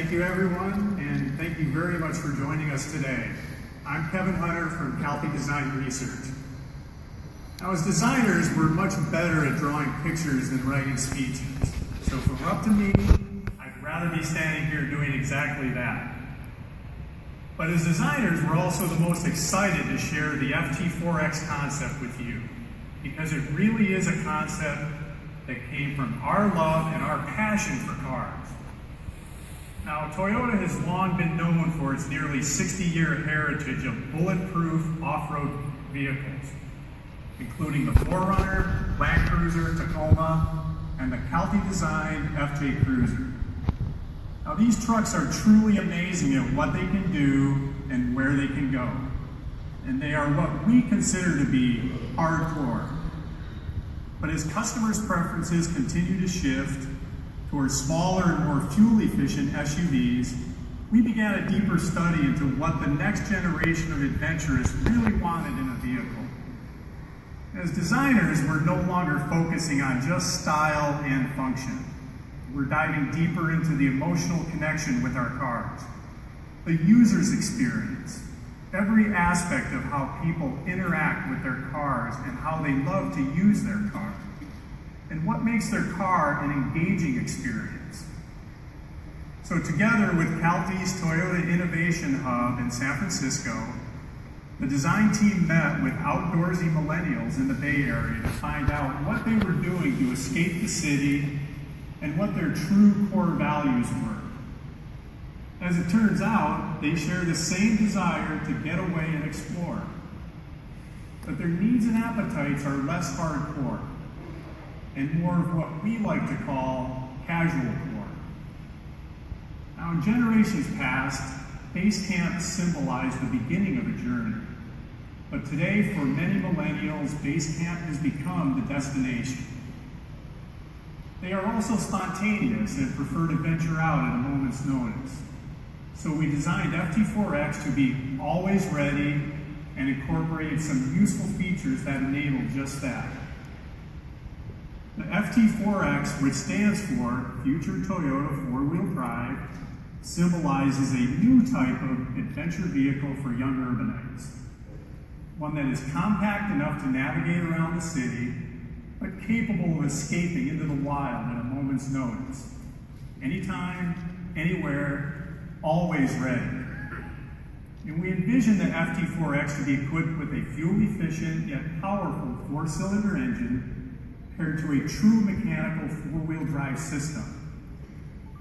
Thank you, everyone, and thank you very much for joining us today. I'm Kevin Hunter from Calpe Design Research. Now, as designers, we're much better at drawing pictures than writing speeches. So if it were up to me, I'd rather be standing here doing exactly that. But as designers, we're also the most excited to share the FT-4X concept with you, because it really is a concept that came from our love and our passion for cars. Now, Toyota has long been known for its nearly 60-year heritage of bulletproof off-road vehicles, including the 4Runner, Land Cruiser, Tacoma, and the Calpe-designed FJ Cruiser. Now, these trucks are truly amazing at what they can do and where they can go, and they are what we consider to be hardcore. But as customers' preferences continue to shift towards smaller and more fuel-efficient SUVs, we began a deeper study into what the next generation of adventurists really wanted in a vehicle. As designers, we're no longer focusing on just style and function. We're diving deeper into the emotional connection with our cars, the user's experience, every aspect of how people interact with their cars and how they love to use their car, and what makes their car an engaging experience. So together with Calpe's Toyota Innovation Hub in San Francisco, the design team met with outdoorsy millennials in the Bay Area to find out what they were doing to escape the city and what their true core values were. As it turns out, they share the same desire to get away and explore, but their needs and appetites are less hardcore and more of what we like to call casual core. Now, in generations past, base camps symbolized the beginning of a journey, but today, for many millennials, base camp has become the destination. They are also spontaneous and prefer to venture out at a moment's notice. So we designed FT-4X to be always ready and incorporated some useful features that enable just that. The FT-4X, which stands for Future Toyota Four-Wheel Drive, symbolizes a new type of adventure vehicle for young urbanites. One that is compact enough to navigate around the city, but capable of escaping into the wild at a moment's notice. Anytime, anywhere, always ready. And we envision the FT-4X to be equipped with a fuel-efficient yet powerful 4-cylinder engine paired to a true mechanical 4-wheel drive system.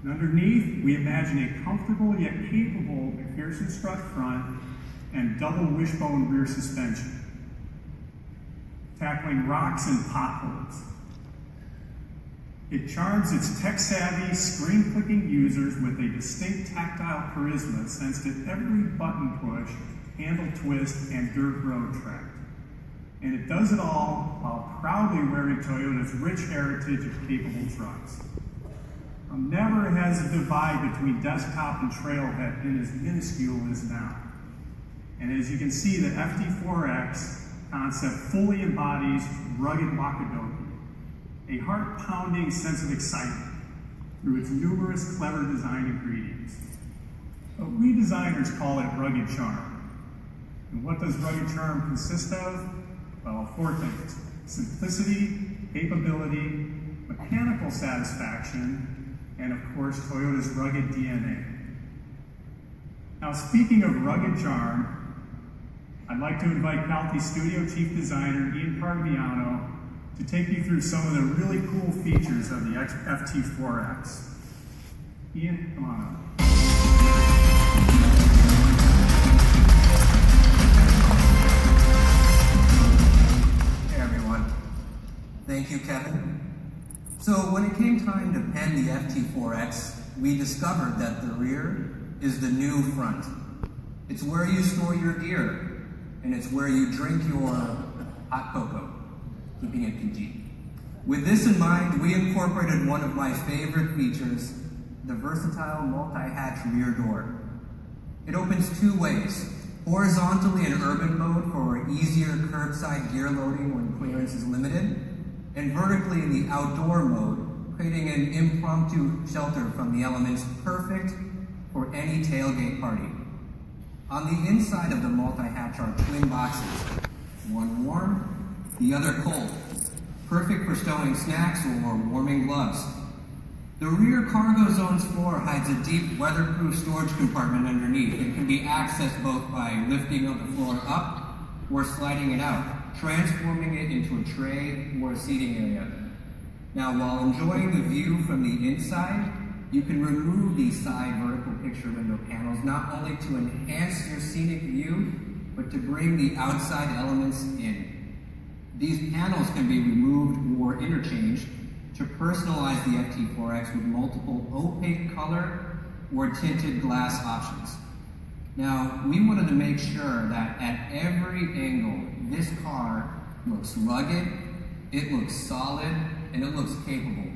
And underneath, we imagine a comfortable yet capable McPherson strut front and double wishbone rear suspension, tackling rocks and potholes. It charms its tech-savvy, screen-clicking users with a distinct tactile charisma sensed at every button push, handle twist, and dirt road track. And it does it all while proudly wearing Toyota's rich heritage of capable trucks. Never has the divide between desktop and trailhead been as minuscule as now. And as you can see, the FT-4X concept fully embodies rugged wakadoki, a heart-pounding sense of excitement through its numerous clever design ingredients. But we designers call it rugged charm. And what does rugged charm consist of? Well, 4 things: simplicity, capability, mechanical satisfaction, and of course, Toyota's rugged DNA. Now, speaking of rugged charm, I'd like to invite Calpe Studio Chief Designer Ian Parmigiano to take you through some of the really cool features of the FT-4X. Ian, come on up. Thank you, Kevin. So when it came time to pen the FT-4X, we discovered that the rear is the new front. It's where you store your gear, and it's where you drink your hot cocoa, keeping it PG. With this in mind, we incorporated one of my favorite features, the versatile multi-hatch rear door. It opens 2 ways: horizontally in urban mode for easier curbside gear loading when clearance is limited, and vertically in the outdoor mode, creating an impromptu shelter from the elements perfect for any tailgate party. On the inside of the multi-hatch are twin boxes, one warm, the other cold, perfect for stowing snacks or warming gloves. The rear cargo zone's floor hides a deep weatherproof storage compartment underneath. It can be accessed both by lifting the floor up or sliding it out, transforming it into a tray or a seating area. Now, while enjoying the view from the inside, you can remove these side vertical picture window panels not only to enhance your scenic view, but to bring the outside elements in. These panels can be removed or interchanged to personalize the FT-4X with multiple opaque color or tinted glass options. Now, we wanted to make sure that at every angle, this car looks rugged, it looks solid, and it looks capable.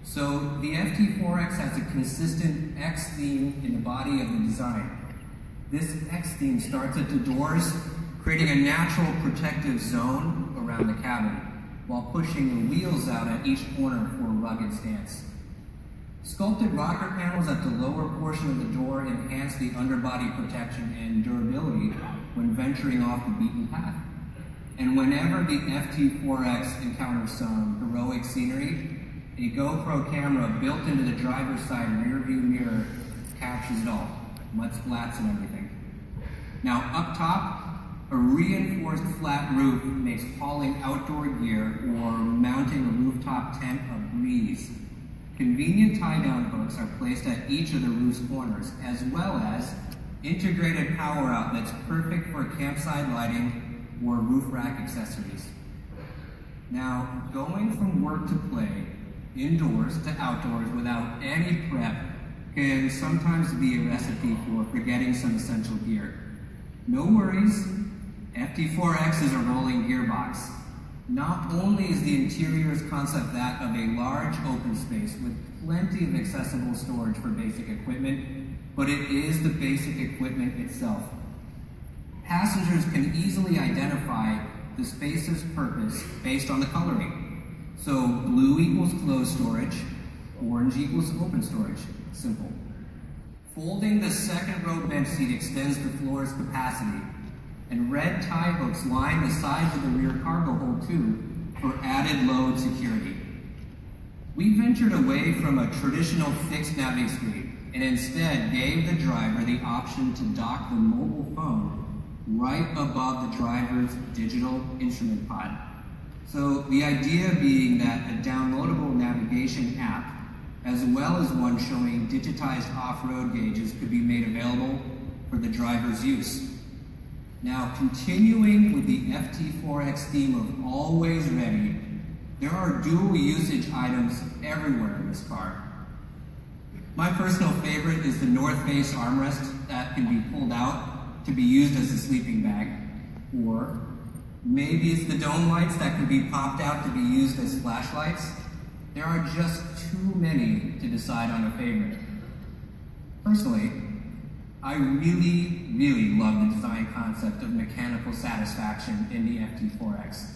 So the FT-4X has a consistent X theme in the body of the design. This X theme starts at the doors, creating a natural protective zone around the cabin, while pushing the wheels out at each corner for a rugged stance. Sculpted rocker panels at the lower portion of the door enhance the underbody protection and durability when venturing off the beaten path. And whenever the FT-4X encounters some heroic scenery, a GoPro camera built into the driver's side rear view mirror captures it all, mud splats and everything. Now up top, a reinforced flat roof makes hauling outdoor gear or mounting a rooftop tent a breeze. Convenient tie-down hooks are placed at each of the roof's corners, as well as integrated power outlets perfect for campsite lighting or roof rack accessories. Now, going from work to play, indoors to outdoors without any prep can sometimes be a recipe for forgetting some essential gear. No worries, FT-4X is a rolling gearbox. Not only is the interior's concept that of a large open space with plenty of accessible storage for basic equipment, but it is the basic equipment itself. Passengers can easily identify the space's purpose based on the coloring. So blue equals closed storage, orange equals open storage, simple. Folding the second row bench seat extends the floor's capacity, and red tie hooks line the sides of the rear cargo hold too for added load security. We ventured away from a traditional fixed navigation screen and instead gave the driver the option to dock the mobile phone right above the driver's digital instrument pod. So the idea being that a downloadable navigation app, as well as one showing digitized off-road gauges, could be made available for the driver's use. Now, continuing with the FT-4X theme of always ready, there are dual usage items everywhere in this car. My personal favorite is the north face armrest that can be pulled out to be used as a sleeping bag, or maybe it's the dome lights that can be popped out to be used as flashlights. There are just too many to decide on a favorite. Personally, I really love the design concept of mechanical satisfaction in the FT-4X.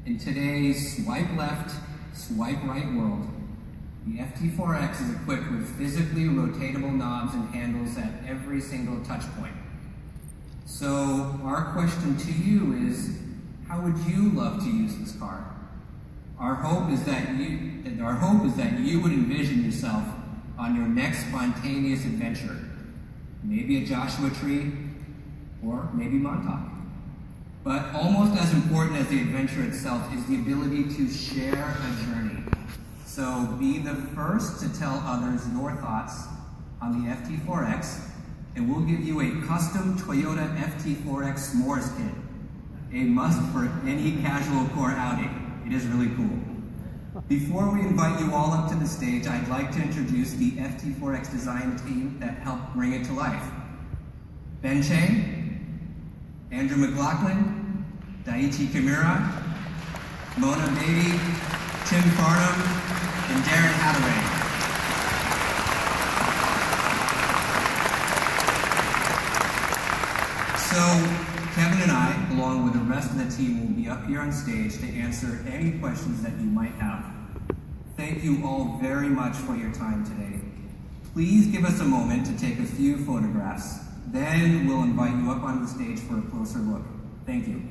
In today's swipe left, swipe right world, the FT-4X is equipped with physically rotatable knobs and handles at every single touch point. So our question to you is, how would you love to use this car? Our hope is that you would envision yourself on your next spontaneous adventure. Maybe a Joshua Tree, or maybe Montauk. But almost as important as the adventure itself is the ability to share a journey. So be the first to tell others your thoughts on the FT-4X, and we'll give you a custom Toyota FT-4X s'mores kit, a must for any casual core outing. It is really cool. Before we invite you all up to the stage, I'd like to introduce the FT-4X design team that helped bring it to life. Ben Chang, Andrew McLaughlin, Daiichi Kimura, Mona Beatty, Tim Farnham, and Darren Hathaway. So Kevin and I, along with the rest of the team, will be up here on stage to answer any questions that you might have. Thank you all very much for your time today. Please give us a moment to take a few photographs. Then we'll invite you up onto the stage for a closer look. Thank you.